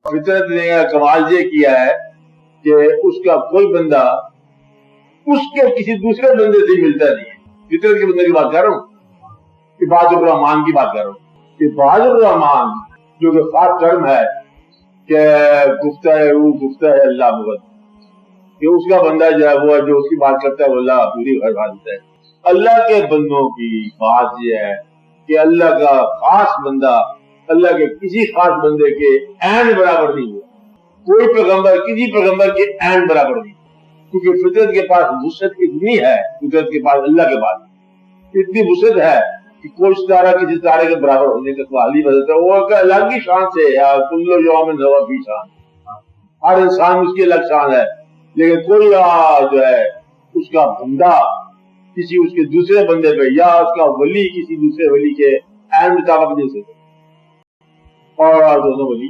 फितरत ने कमाल ये किया है कि उसका कोई बंदा उसके किसी दूसरे बंदे से मिलता नहीं है। फितरत के बंदे की बात कर रहा हूँ, इबादुर रहमान की बात कर रहा हूँ। इबादुर रहमान जो कि खास टर्म है कि गुफ्ता है वो गुफ्ता है अल्लाह मुगद, कि उसका बंदा जो है वो है जो उसकी बात करता है वो अल्लाह पूरी घर देता है। अल्लाह के बंदों की बात यह है कि अल्लाह का खास बंदा अल्लाह के किसी खास बंदे के ऐन बराबर नहीं हुआ। कोई पैगंबर किसी पैगंबर के ऐन बराबर नहीं, क्योंकि फितरत के पास वुसअत इतनी है, फितरत के पास अल्लाह के पास इतनी वुसअत है कि कोई सितारा किसी सितारे के बराबर होने का सवाल ही बदलता है। वो अलग ही शान से यार, कुल्लो यौमिन हुवा फी शान, हर इंसान उसकी अलग शान है। लेकिन कोई जो है उसका बंदा किसी उसके दूसरे बंदे पे या उसका वली किसी दूसरे वली के ऐन मुताबिक नहीं सकता, और दोनों वली